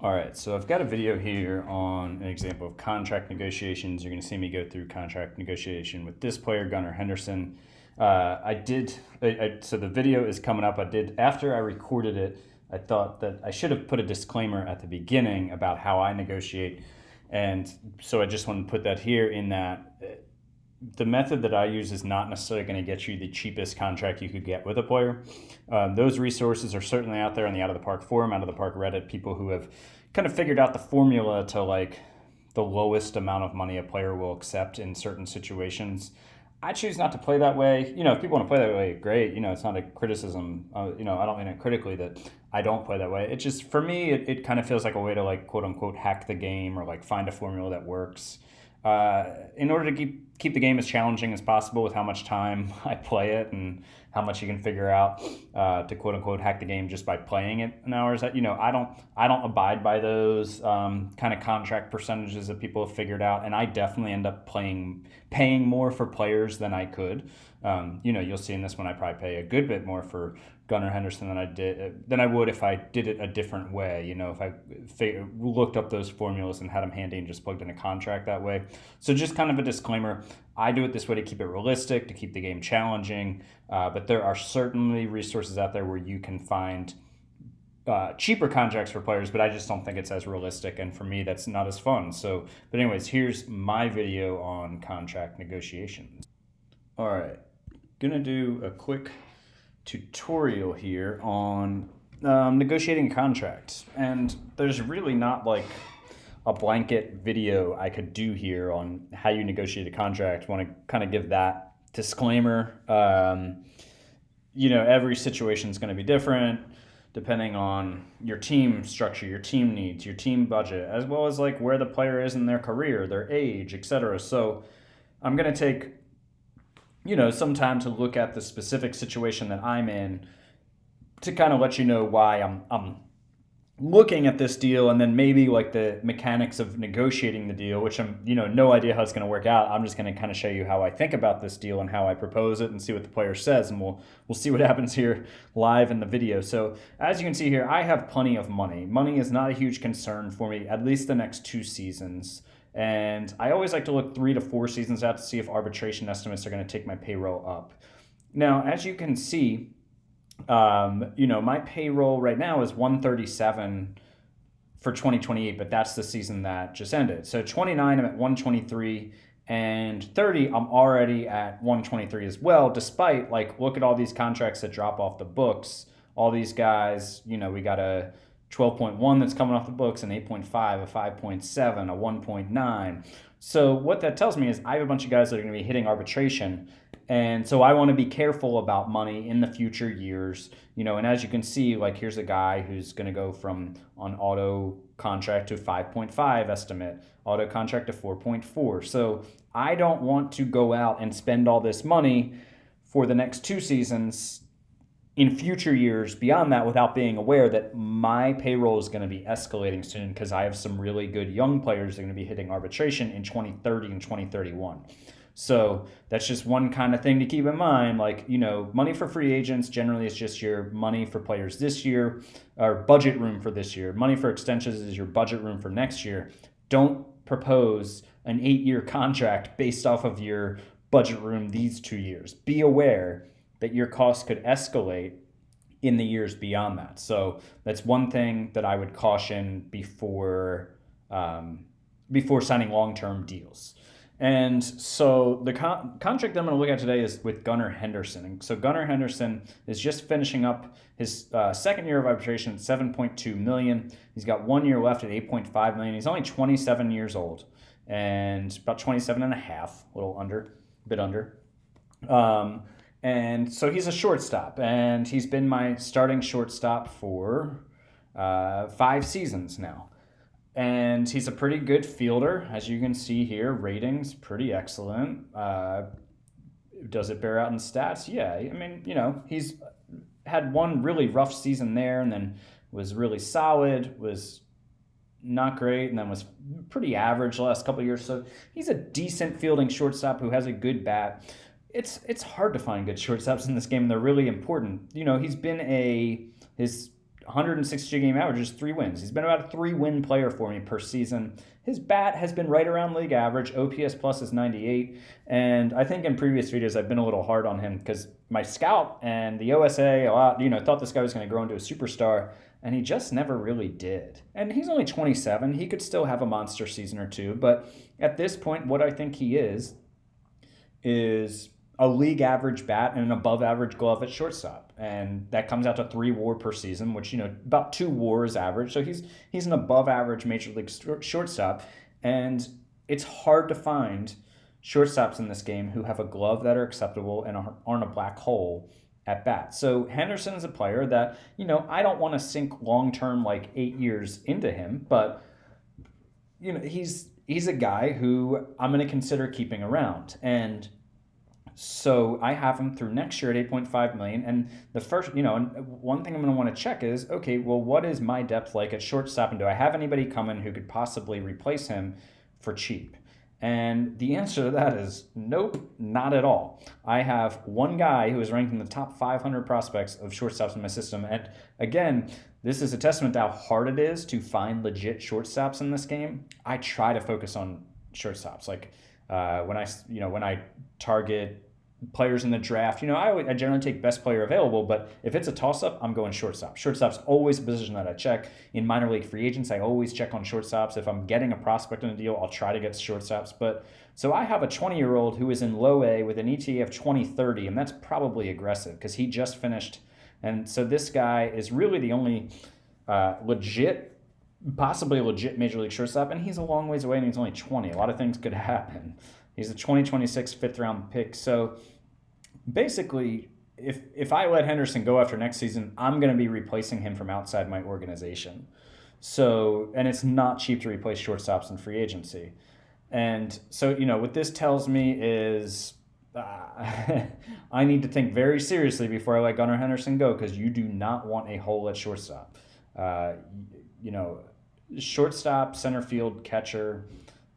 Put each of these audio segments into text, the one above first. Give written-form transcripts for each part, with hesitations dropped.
All right, so I've got a video here on an example of contract negotiations. You're going to see me go through contract negotiation with this player, Gunnar Henderson. So the video is coming up. After I recorded it, I thought that I should have put a disclaimer at the beginning about how I negotiate. And so I just want to put that here in that the method that I use is not necessarily going to get you the cheapest contract you could get with a player. Those resources are certainly out there on the Out of the Park forum, Out of the Park Reddit, people who have kind of figured out the formula to like the lowest amount of money a player will accept in certain situations. I choose not to play that way. If people want to play that way, great. It's not a criticism. I don't mean it critically that I don't play that way. It just, for me, it kind of feels like a way to like quote unquote hack the game or like find a formula that works. In order to keep the game as challenging as possible with how much time I play it and how much you can figure out to quote unquote hack the game just by playing it in hours. I don't abide by those kind of contract percentages that people have figured out, and I definitely end up paying more for players than I could. You'll see in this one I probably pay a good bit more for Gunnar Henderson than I would if I did it a different way. If I looked up those formulas and had them handy and just plugged in a contract that way. So just kind of a disclaimer, I do it this way to keep it realistic, to keep the game challenging, but there are certainly resources out there where you can find cheaper contracts for players, but I just don't think it's as realistic, and for me that's not as fun. But anyways, here's my video on contract negotiations. All right, gonna do a quick tutorial here on negotiating contracts, and there's really not like a blanket video I could do here on how you negotiate a contract. Want to kind of give that disclaimer. Every situation is going to be different depending on your team structure, your team needs, your team budget, as well as like where the player is in their career, their age, etc. So I'm going to take some time to look at the specific situation that I'm in to kind of let you know why I'm looking at this deal, and then maybe like the mechanics of negotiating the deal, which I'm no idea how it's going to work out. I'm just going to kind of show you how I think about this deal and how I propose it, and see what the player says, and we'll see what happens here live in the video. So as you can see here, I have plenty of money. Money is not a huge concern for me, at least the next 2 seasons. And I always like to look 3 to 4 seasons out to see if arbitration estimates are going to take my payroll up. Now, as you can see, my payroll right now is 137 for 2028, but that's the season that just ended. So 29, I'm at 123, and 30, I'm already at 123 as well, despite look at all these contracts that drop off the books. All these guys, we got a 12.1 that's coming off the books, an 8.5, a 5.7, a 1.9. So what that tells me is I have a bunch of guys that are going to be hitting arbitration. And so I want to be careful about money in the future years, and as you can see, here's a guy who's going to go from on auto contract to 5.5 estimate, auto contract to 4.4. So I don't want to go out and spend all this money for the next 2 seasons in future years beyond that without being aware that my payroll is going to be escalating soon, because I have some really good young players that are going to be hitting arbitration in 2030 and 2031. So that's just one kind of thing to keep in mind. Money for free agents generally is just your money for players this year, or budget room for this year. Money for extensions is your budget room for next year. Don't propose an 8-year contract based off of your budget room these 2 years. Be aware that your costs could escalate in the years beyond that. So that's one thing that I would caution before signing long-term deals. And so the contract I'm going to look at today is with Gunnar Henderson. And so Gunnar Henderson is just finishing up his second year of arbitration at $7.2 million. He's got 1 year left at $8.5 million. He's only 27 years old, and about 27 and a half, a bit under. And so he's a shortstop, and he's been my starting shortstop for 5 seasons now. And he's a pretty good fielder, as you can see here. Ratings, pretty excellent. Does it bear out in stats? Yeah, I mean, he's had one really rough season there, and then was really solid, was not great, and then was pretty average the last couple of years. So he's a decent fielding shortstop who has a good bat. It's hard to find good shortstops in this game, and they're really important. He's been his 162 game averages, 3 wins. He's been about a 3-win player for me per season. His bat has been right around league average. OPS plus is 98. And I think in previous videos I've been a little hard on him because my scout and the OSA thought this guy was going to grow into a superstar, and he just never really did. And he's only 27. He could still have a monster season or two. But at this point, what I think he is a league average bat and an above average glove at shortstop. And that comes out to 3 WAR per season, which, about 2 WAR is average. So he's an above average major league shortstop. And it's hard to find shortstops in this game who have a glove that are acceptable and aren't a black hole at bat. So Henderson is a player that, I don't want to sink long-term, like 8 years into him, but, he's a guy who I'm going to consider keeping around. And so I have him through next year at $8.5 million. And the first, one thing I'm going to want to check is, okay, well, what is my depth like at shortstop? And do I have anybody coming who could possibly replace him for cheap? And the answer to that is nope, not at all. I have one guy who is ranked in the top 500 prospects of shortstops in my system. And again, this is a testament to how hard it is to find legit shortstops in this game. I try to focus on shortstops. Like when I target players in the draft, I generally take best player available, but if it's a toss-up, I'm going shortstop. Shortstop's always a position that I check. In minor league free agents, I always check on shortstops. If I'm getting a prospect in a deal, I'll try to get shortstops. But so I have a 20-year-old who is in low A with an ETA of 2030, and that's probably aggressive because he just finished. And so this guy is really the only possibly legit major league shortstop, and he's a long ways away, and he's only 20. A lot of things could happen. He's a 2026 fifth-round pick. So basically, if I let Henderson go after next season, I'm going to be replacing him from outside my organization. So, and it's not cheap to replace shortstops in free agency. And so, what this tells me is I need to think very seriously before I let Gunnar Henderson go, because you do not want a hole at shortstop. Shortstop, center field, catcher,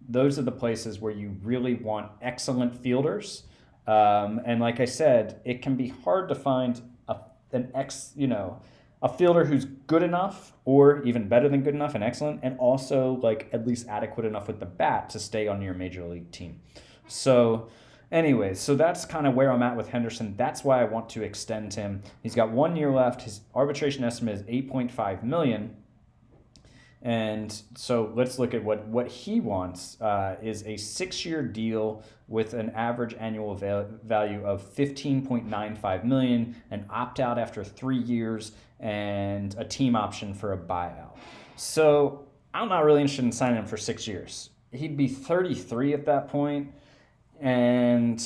those are the places where you really want excellent fielders. And like I said, it can be hard to find a fielder who's good enough or even better than good enough and excellent, and also like at least adequate enough with the bat to stay on your major league team. So anyways, so that's kind of where I'm at with Henderson. That's why I want to extend him. He's got 1 year left. His arbitration estimate is $8.5 million. And so let's look at what he wants is a 6-year deal with an average annual value of $15.95 million, an opt-out after 3 years, and a team option for a buyout. So I'm not really interested in signing him for 6 years. He'd be 33 at that point. And,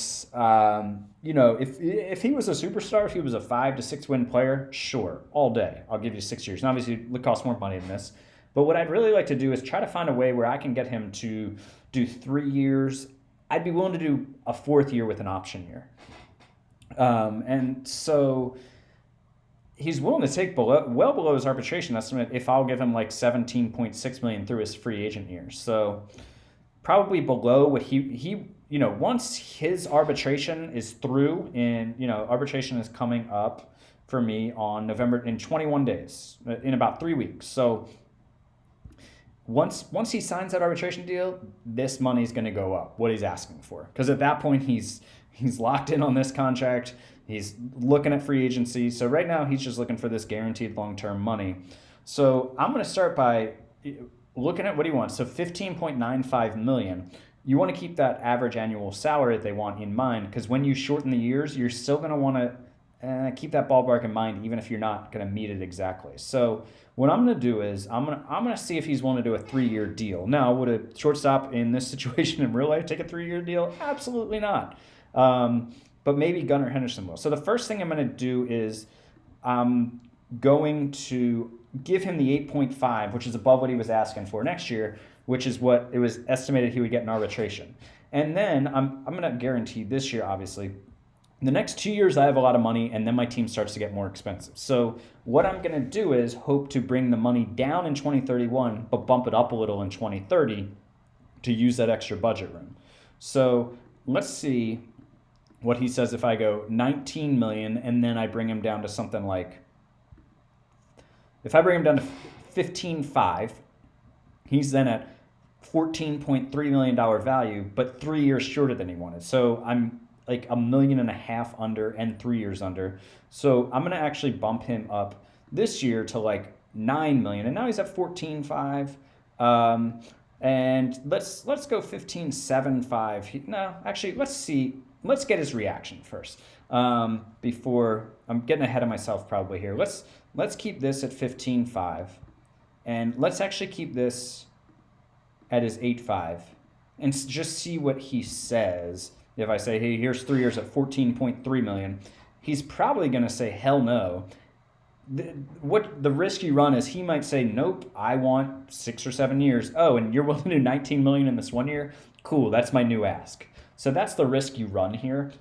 if he was a superstar, if he was a 5 to 6 win player, sure, all day. I'll give you 6 years. And obviously it costs more money than this. But what I'd really like to do is try to find a way where I can get him to do 3 years. I'd be willing to do a 4th year with an option year. And so he's willing to take well below his arbitration estimate if I'll give him like $17.6 million through his free agent year. So probably below what he once his arbitration is through, and arbitration is coming up for me in 21 days, in about 3 weeks. So once he signs that arbitration deal, this money's going to go up, what he's asking for. Because at that point, he's locked in on this contract. He's looking at free agency. So right now, he's just looking for this guaranteed long-term money. So I'm going to start by looking at what he wants. So $15.95 million. You want to keep that average annual salary that they want in mind, because when you shorten the years, you're still going to want to keep that ballpark in mind, even if you're not going to meet it exactly. So what I'm going to do is I'm going to see if he's willing to do a 3-year deal. Now, would a shortstop in this situation in real life take a 3-year deal? Absolutely not. But maybe Gunnar Henderson will. So the first thing I'm going to do is I'm going to give him the 8.5, which is above what he was asking for next year, which is what it was estimated he would get in arbitration. And then I'm going to guarantee this year, obviously. The next 2 years, I have a lot of money, and then my team starts to get more expensive. So what I'm going to do is hope to bring the money down in 2031, but bump it up a little in 2030 to use that extra budget room. So let's see what he says if I go $19 million, and then I bring him down to something like If I bring him down to 15.5, he's then at $14.3 million value, but 3 years shorter than he wanted. So I'm like $1.5 million under and 3 years under. So I'm going to actually bump him up this year to like 9 million, and now he's at 14.5. And let's go 15.75. No, actually, let's see. Let's get his reaction first. Before I'm getting ahead of myself probably here. Let's keep this at 15.5, and let's actually keep this at his 8.5, and just see what he says. If I say, hey, here's 3 years at 14.3 million, he's probably going to say, hell no. What the risk you run is he might say, nope, I want 6 or 7 years. Oh, and you're willing to do 19 million in this 1 year? Cool, that's my new ask. So that's the risk you run here.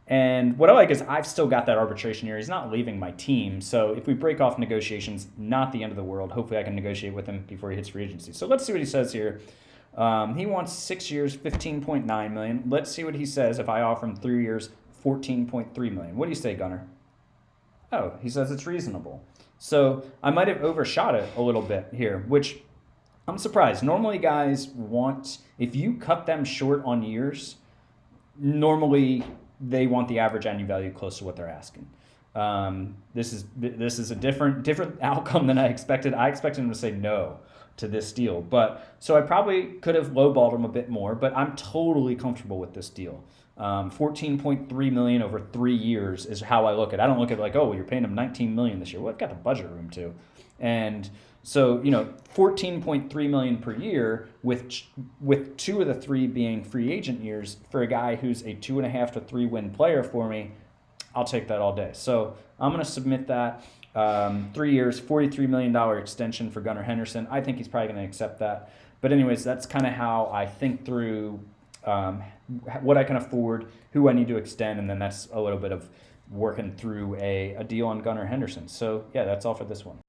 And what I like is I've still got that arbitration here. He's not leaving my team. So if we break off negotiations, not the end of the world. Hopefully I can negotiate with him before he hits free agency. So let's see what he says here. He wants 6 years, 15.9 million. Let's see what he says if I offer him 3 years, 14.3 million. What do you say, Gunnar? Oh, he says it's reasonable. So I might have overshot it a little bit here, which I'm surprised. Normally guys want, if you cut them short on years, normally they want the average annual value close to what they're asking. This is a different outcome than I expected. I expected him to say no to this deal, but so I probably could have lowballed him a bit more, but I'm totally comfortable with this deal. 14.3 million over 3 years is how I look at it. I don't look at it like, oh, you're paying him 19 million this year. Well, I've got the budget room too. And so, 14.3 million per year with 2 of the 3 being free agent years for a guy who's a 2.5 to 3 win player for me, I'll take that all day. So I'm going to submit that. 3 years, $43 million extension for Gunnar Henderson. I think he's probably going to accept that. But anyways, that's kind of how I think through what I can afford, who I need to extend, and then that's a little bit of working through a deal on Gunnar Henderson. So yeah, that's all for this one.